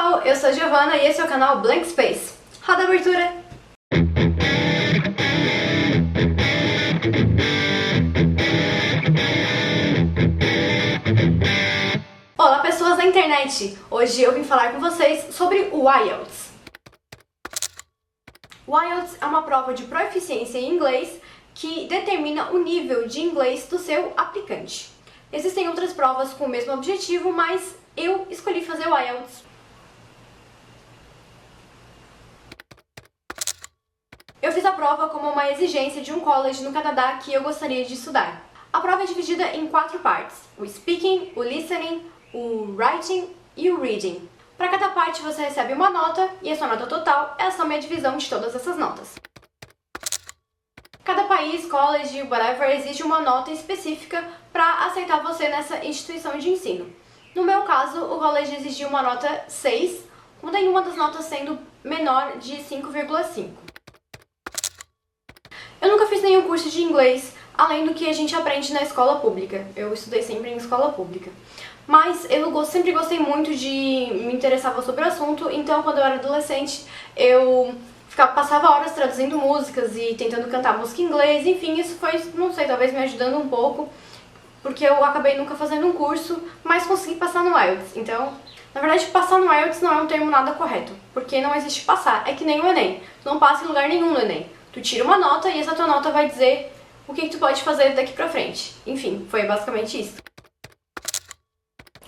pessoal, eu sou a Giovana e esse é o canal Blank Space. Roda a abertura! Olá pessoas da internet! Hoje eu vim falar com vocês sobre o IELTS. O IELTS é uma prova de proficiência em inglês que determina o nível de inglês do seu aplicante. Existem outras provas com o mesmo objetivo, mas eu escolhi fazer o IELTS. Eu fiz a prova como uma exigência de um college no Canadá que eu gostaria de estudar. A prova é dividida em 4 partes: o speaking, o listening, o writing e o reading. Para cada parte você recebe uma nota e a sua nota total é a soma e a divisão de todas essas notas. Cada país, college, whatever, exige uma nota específica para aceitar você nessa instituição de ensino. No meu caso, o college exigiu uma nota 6, com nenhuma das notas sendo menor de 5,5. Eu nunca fiz nenhum curso de inglês, além do que a gente aprende na escola pública. Eu estudei sempre em escola pública. Mas eu sempre gostei muito de me interessar sobre o assunto, então quando eu era adolescente eu passava horas traduzindo músicas e tentando cantar música em inglês, enfim, isso foi, não sei, talvez me ajudando um pouco, porque eu acabei nunca fazendo um curso, mas consegui passar no IELTS. Então, na verdade, passar no IELTS não é um termo nada correto, porque não existe passar, é que nem o Enem, tu não passa em lugar nenhum no Enem. Tu tira uma nota e essa tua nota vai dizer o que tu pode fazer daqui pra frente. Enfim, foi basicamente isso.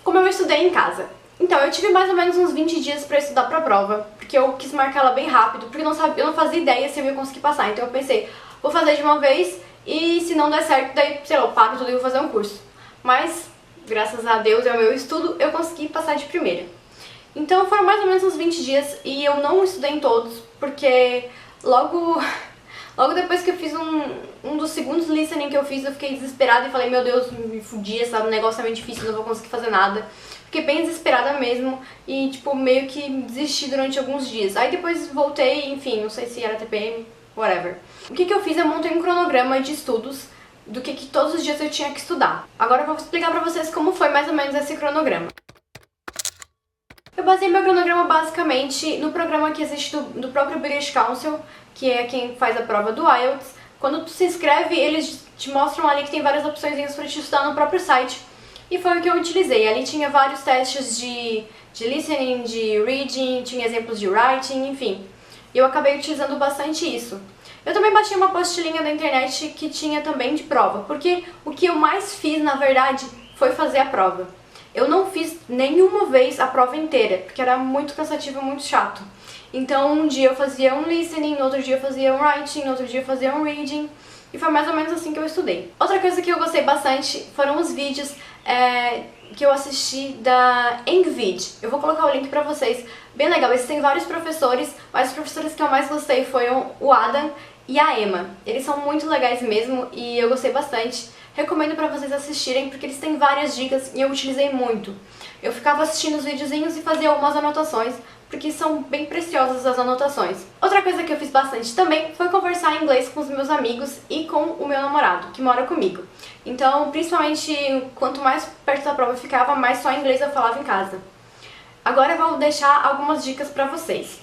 Como eu estudei em casa? Então, eu tive mais ou menos uns 20 dias pra estudar pra prova, porque eu quis marcar ela bem rápido, porque eu não fazia ideia se eu ia conseguir passar. Então eu pensei, vou fazer de uma vez e se não der certo, daí, sei lá, eu paro tudo e vou fazer um curso. Mas, graças a Deus e ao meu estudo, eu consegui passar de primeira. Então foram mais ou menos uns 20 dias e eu não estudei em todos, porque logo depois que eu fiz um dos segundos listening que eu fiz, eu fiquei desesperada e falei, meu Deus, me fudi, esse negócio é muito difícil, não vou conseguir fazer nada. Fiquei bem desesperada mesmo e, tipo, meio que desisti durante alguns dias. Aí depois voltei, enfim, não sei se era TPM, whatever. O que eu fiz? Eu montei um cronograma de estudos do que todos os dias eu tinha que estudar. Agora eu vou explicar pra vocês como foi mais ou menos esse cronograma. Eu baseei meu cronograma basicamente no programa que existe do próprio British Council, que é quem faz a prova do IELTS. Quando tu se inscreve, eles te mostram ali que tem várias opções para te estudar no próprio site. E foi o que eu utilizei. Ali tinha vários testes de listening, de reading, tinha exemplos de writing, enfim. E eu acabei utilizando bastante isso. Eu também baixei uma apostilinha da internet que tinha também de prova, porque o que eu mais fiz, na verdade, foi fazer a prova. Eu não fiz nenhuma vez a prova inteira, porque era muito cansativo, muito chato. Então, um dia eu fazia um listening, no outro dia eu fazia um writing, no outro dia eu fazia um reading. E foi mais ou menos assim que eu estudei. Outra coisa que eu gostei bastante foram os vídeos que eu assisti da Engvid. Eu vou colocar o link pra vocês. Bem legal, eles têm vários professores, mas os professores que eu mais gostei foram o Adam e a Emma. Eles são muito legais mesmo e eu gostei bastante. Recomendo pra vocês assistirem porque eles têm várias dicas e eu utilizei muito. Eu ficava assistindo os videozinhos e fazia algumas anotações, porque são bem preciosas as anotações. Outra coisa que eu fiz bastante também foi conversar em inglês com os meus amigos e com o meu namorado, que mora comigo. Então, principalmente, quanto mais perto da prova eu ficava, mais só inglês eu falava em casa. Agora eu vou deixar algumas dicas pra vocês.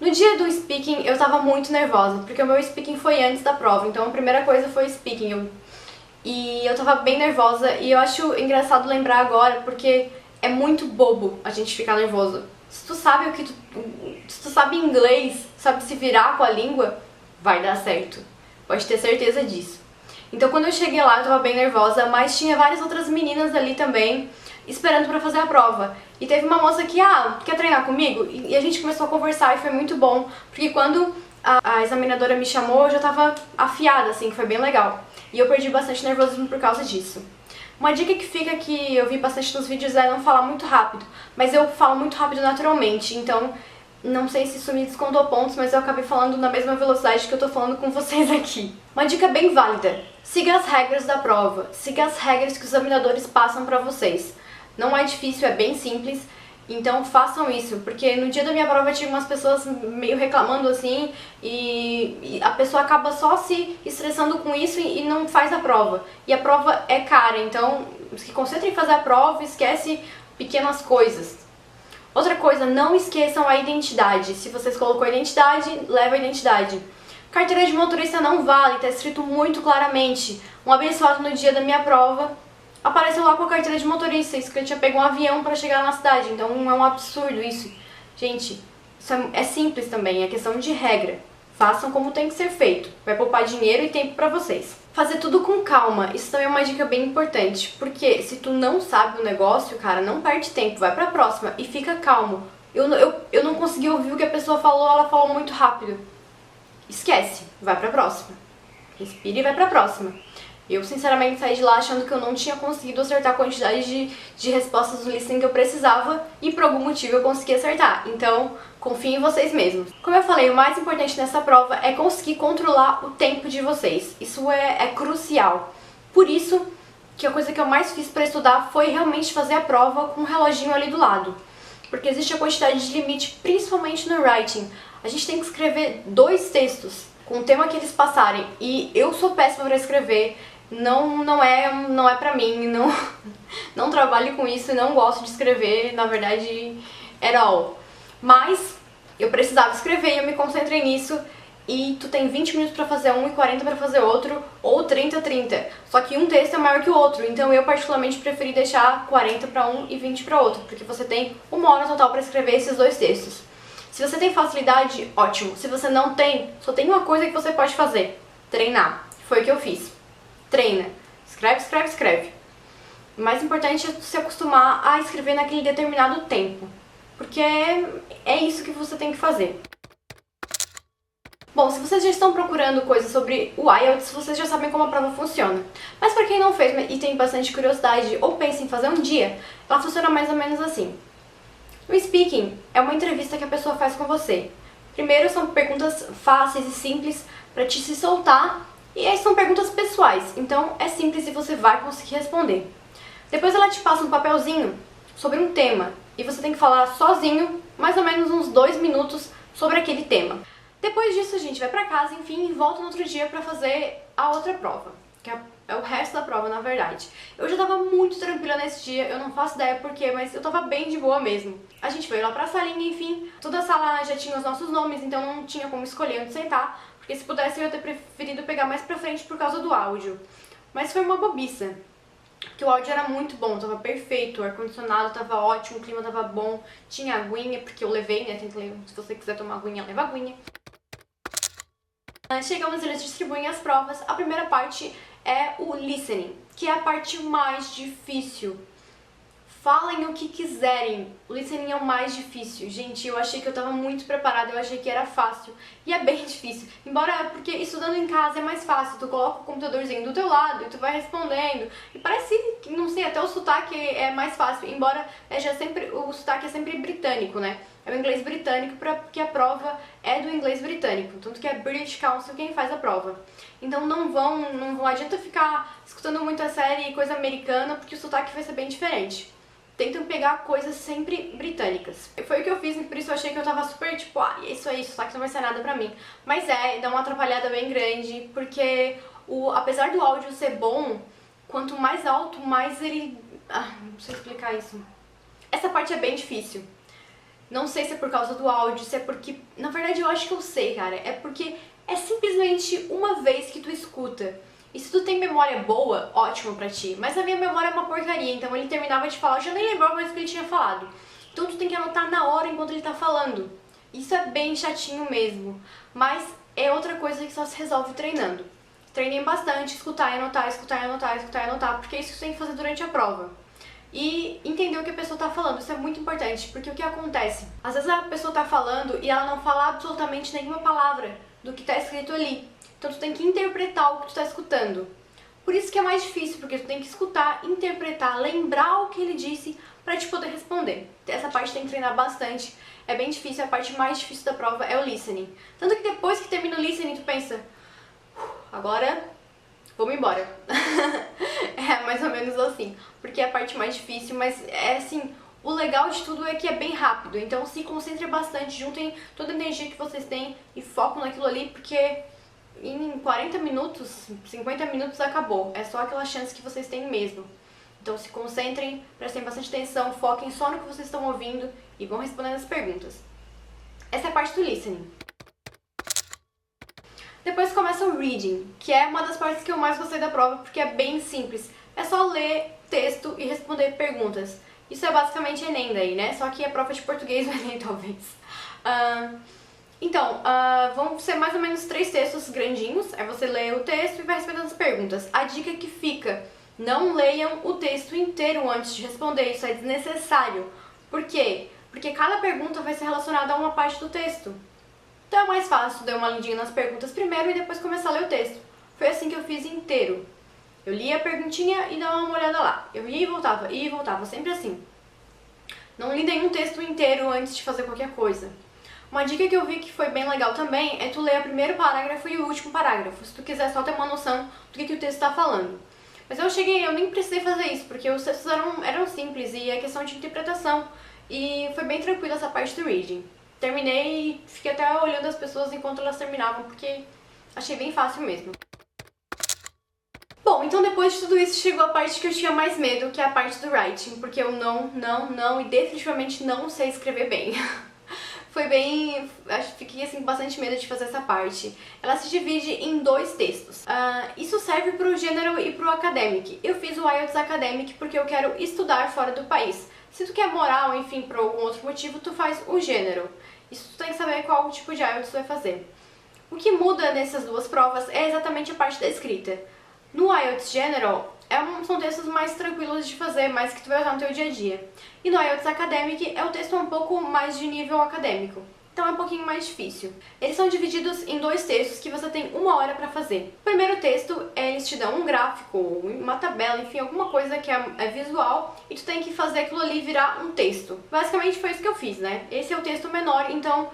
No dia do speaking eu tava muito nervosa, porque o meu speaking foi antes da prova, então a primeira coisa foi speaking. E eu tava bem nervosa e eu acho engraçado lembrar agora, porque é muito bobo a gente ficar nervoso. Se tu sabe se tu sabe inglês, sabe se virar com a língua, vai dar certo. Pode ter certeza disso. Então quando eu cheguei lá eu tava bem nervosa, mas tinha várias outras meninas ali também esperando pra fazer a prova. E teve uma moça que, quer treinar comigo? E a gente começou a conversar e foi muito bom, porque quando a examinadora me chamou, eu já tava afiada, assim, que foi bem legal. E eu perdi bastante nervosismo por causa disso. Uma dica que fica, que eu vi bastante nos vídeos, é não falar muito rápido. Mas eu falo muito rápido naturalmente, então não sei se isso me descontou pontos, mas eu acabei falando na mesma velocidade que eu tô falando com vocês aqui. Uma dica bem válida: siga as regras da prova, siga as regras que os examinadores passam pra vocês. Não é difícil, é bem simples, então façam isso, porque no dia da minha prova tinha umas pessoas meio reclamando assim, e a pessoa acaba só se estressando com isso e não faz a prova. E a prova é cara, então se concentre em fazer a prova e esquece pequenas coisas. Outra coisa, não esqueçam a identidade. Se vocês colocou a identidade, leva a identidade. Carteira de motorista não vale, tá escrito muito claramente. Um abençoado no dia da minha prova apareceu lá com a carteira de motorista, isso que ele tinha pego um avião para chegar na cidade, então é um absurdo isso. Gente, isso é simples também, é questão de regra. Façam como tem que ser feito, vai poupar dinheiro e tempo pra vocês. Fazer tudo com calma, isso também é uma dica bem importante, porque se tu não sabe o negócio, cara, não perde tempo, vai pra próxima e fica calmo. Eu não consegui ouvir o que a pessoa falou, ela falou muito rápido. Esquece, vai pra próxima. Respira e vai pra próxima. Eu, sinceramente, saí de lá achando que eu não tinha conseguido acertar a quantidade de respostas do listening que eu precisava e por algum motivo eu consegui acertar. Então, confiem em vocês mesmos. Como eu falei, o mais importante nessa prova é conseguir controlar o tempo de vocês. Isso é crucial. Por isso, que a coisa que eu mais fiz para estudar foi realmente fazer a prova com um reloginho ali do lado. Porque existe a quantidade de limite, principalmente no writing. A gente tem que escrever 2 textos com o tema que eles passarem. E eu sou péssima para escrever. Não é pra mim, não trabalho com isso, não gosto de escrever, na verdade, at all. Mas eu precisava escrever e eu me concentrei nisso e tu tem 20 minutos pra fazer um e 40 pra fazer outro, ou 30. Só que um texto é maior que o outro, então eu particularmente preferi deixar 40 pra um e 20 pra outro, porque você tem 1 hora total pra escrever esses 2 textos. Se você tem facilidade, ótimo. Se você não tem, só tem uma coisa que você pode fazer: treinar. Foi o que eu fiz. Treina. Escreve. O mais importante é se acostumar a escrever naquele determinado tempo, porque é isso que você tem que fazer. Bom, se vocês já estão procurando coisas sobre o IELTS, vocês já sabem como a prova funciona. Mas para quem não fez e tem bastante curiosidade ou pensa em fazer um dia, ela funciona mais ou menos assim. O speaking é uma entrevista que a pessoa faz com você. Primeiro são perguntas fáceis e simples para te se soltar. E aí são perguntas pessoais, então é simples e você vai conseguir responder. Depois ela te passa um papelzinho sobre um tema e você tem que falar sozinho, mais ou menos uns 2 minutos sobre aquele tema. Depois disso a gente vai pra casa, enfim, e volta no outro dia pra fazer a outra prova, que é o resto da prova, na verdade. Eu já tava muito tranquila nesse dia, eu não faço ideia porquê, mas eu tava bem de boa mesmo. A gente veio lá pra salinha, enfim, toda a sala já tinha os nossos nomes, então não tinha como escolher onde sentar. Porque se pudesse eu ia ter preferido pegar mais pra frente por causa do áudio. Mas foi uma bobiça. Porque o áudio era muito bom, tava perfeito, o ar-condicionado tava ótimo, o clima tava bom, tinha aguinha, porque eu levei, né? Se você quiser tomar aguinha, leva aguinha. Chegamos, eles distribuem as provas. A primeira parte é o listening, que é a parte mais difícil. Falem o que quiserem, o listening é o mais difícil. Gente, eu achei que eu tava muito preparada, eu achei que era fácil. E é bem difícil. Embora, porque estudando em casa é mais fácil. Tu coloca o computadorzinho do teu lado e tu vai respondendo. E parece, não sei, até o sotaque é mais fácil. Embora o sotaque é sempre britânico, né? É o inglês britânico, porque a prova é do inglês britânico. Tanto que é British Council quem faz a prova. Então não adianta ficar escutando muito a série e coisa americana, porque o sotaque vai ser bem diferente. Tentam pegar coisas sempre britânicas. Foi o que eu fiz, e por isso eu achei que eu tava super tipo, é isso aí, sotaque não vai ser nada pra mim. Mas dá uma atrapalhada bem grande, porque apesar do áudio ser bom, quanto mais alto, mais ele... não sei explicar isso. Essa parte é bem difícil. Não sei se é por causa do áudio, se é porque... Na verdade eu acho que eu sei, cara. É porque é simplesmente uma vez que tu escuta. E se tu tem memória boa, ótimo pra ti. Mas a minha memória é uma porcaria, então ele terminava de falar, eu já nem lembrava mais o que ele tinha falado. Então tu tem que anotar na hora enquanto ele tá falando. Isso é bem chatinho mesmo. Mas é outra coisa que só se resolve treinando. Treinem bastante, escutar e anotar, escutar e anotar, escutar e anotar, porque é isso que você tem que fazer durante a prova. E entender o que a pessoa tá falando, isso é muito importante, porque o que acontece? Às vezes a pessoa tá falando e ela não fala absolutamente nenhuma palavra do que tá escrito ali. Então tu tem que interpretar o que tu tá escutando. Por isso que é mais difícil, porque tu tem que escutar, interpretar, lembrar o que ele disse pra te poder responder. Essa parte tem que treinar bastante, é bem difícil, a parte mais difícil da prova é o listening. Tanto que depois que termina o listening tu pensa, agora vamos embora. É mais ou menos assim, porque é a parte mais difícil, mas é assim, o legal de tudo é que é bem rápido, então se concentre bastante, juntem toda a energia que vocês têm e focam naquilo ali, porque em 40 minutos, 50 minutos acabou, é só aquela chance que vocês têm mesmo. Então se concentrem, prestem bastante atenção, foquem só no que vocês estão ouvindo e vão respondendo as perguntas. Essa é a parte do listening. Depois começa o reading, que é uma das partes que eu mais gostei da prova, porque é bem simples. É só ler texto e responder perguntas. Isso é basicamente Enem daí, né? Só que é prova de português ou Enem, talvez. Vão ser mais ou menos 3 textos grandinhos. Aí você lê o texto e vai respondendo as perguntas. A dica que fica: não leiam o texto inteiro antes de responder. Isso é desnecessário. Por quê? Porque cada pergunta vai ser relacionada a uma parte do texto. Então é mais fácil dar uma lidinha nas perguntas primeiro e depois começar a ler o texto. Foi assim que eu fiz inteiro. Eu lia a perguntinha e dava uma olhada lá. Eu ia e voltava, sempre assim. Não li nenhum texto inteiro antes de fazer qualquer coisa. Uma dica que eu vi que foi bem legal também é tu ler o primeiro parágrafo e o último parágrafo, se tu quiser só ter uma noção do que o texto está falando. Mas eu nem precisei fazer isso, porque os textos eram simples e é questão de interpretação. E foi bem tranquilo essa parte do reading. Terminei e fiquei até olhando as pessoas enquanto elas terminavam, porque achei bem fácil mesmo. Bom, então depois de tudo isso chegou a parte que eu tinha mais medo, que é a parte do writing, porque eu não e definitivamente não sei escrever bem. Foi bem... fiquei assim com bastante medo de fazer essa parte. Ela se divide em 2 textos. Isso serve pro General e pro Academic. Eu fiz o IELTS Academic porque eu quero estudar fora do país. Se tu quer morar ou enfim, por algum outro motivo, tu faz o General. Isso tu tem que saber qual tipo de IELTS tu vai fazer. O que muda nessas 2 provas é exatamente a parte da escrita. No IELTS General, são textos mais tranquilos de fazer, mais que tu vai usar no teu dia a dia. E no IELTS Academic, o texto é um pouco mais de nível acadêmico. Então é um pouquinho mais difícil. Eles são divididos em 2 textos que você tem 1 hora pra fazer. O primeiro texto, eles te dão um gráfico, uma tabela, enfim, alguma coisa que é visual, e tu tem que fazer aquilo ali virar um texto. Basicamente foi isso que eu fiz, né? Esse é o texto menor, então...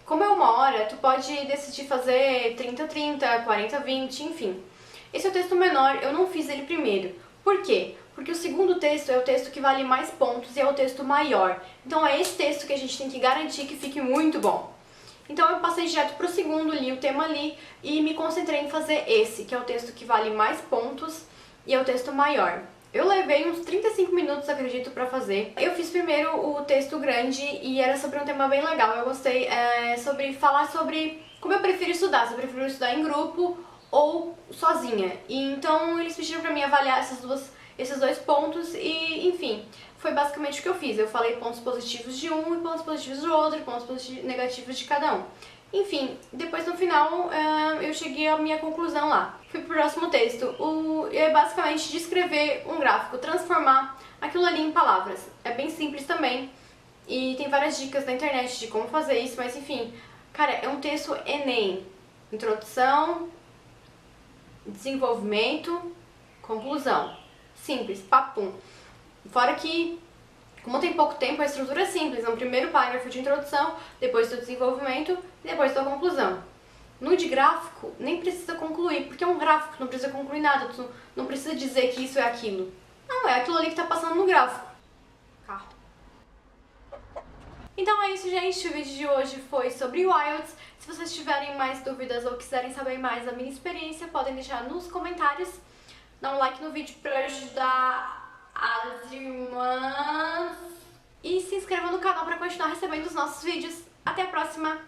como é 1 hora, tu pode decidir fazer 30-30, 40-20, enfim. Esse é o texto menor, eu não fiz ele primeiro. Por quê? Porque o segundo texto é o texto que vale mais pontos e é o texto maior. Então é esse texto que a gente tem que garantir que fique muito bom. Então eu passei direto pro segundo, li o tema ali e me concentrei em fazer esse, que é o texto que vale mais pontos e é o texto maior. Eu levei uns 35 minutos, acredito, pra fazer. Eu fiz primeiro o texto grande e era sobre um tema bem legal. Eu gostei falar sobre como eu prefiro estudar, se eu prefiro estudar em grupo ou sozinha. E então eles pediram pra mim avaliar esses 2 pontos e, enfim, foi basicamente o que eu fiz. Eu falei pontos positivos de um e pontos positivos do outro, e pontos negativos de cada um. Enfim, depois no final eu cheguei à minha conclusão lá. Fui pro próximo texto. É basicamente descrever um gráfico, transformar aquilo ali em palavras. É bem simples também e tem várias dicas na internet de como fazer isso, mas enfim, cara, é um texto Enem. Introdução, desenvolvimento, conclusão. Simples, papum. Fora que, como tem pouco tempo, a estrutura é simples. É um primeiro parágrafo de introdução, depois do desenvolvimento e depois da conclusão. No de gráfico, nem precisa concluir, porque é um gráfico, não precisa concluir nada. Tu não precisa dizer que isso é aquilo. Não, é aquilo ali que tá passando no gráfico. Carro. Então é isso, gente. O vídeo de hoje foi sobre o IELTS. Se vocês tiverem mais dúvidas ou quiserem saber mais da minha experiência, podem deixar nos comentários. Dá um like no vídeo pra ajudar as irmãs. E se inscreva no canal pra continuar recebendo os nossos vídeos. Até a próxima!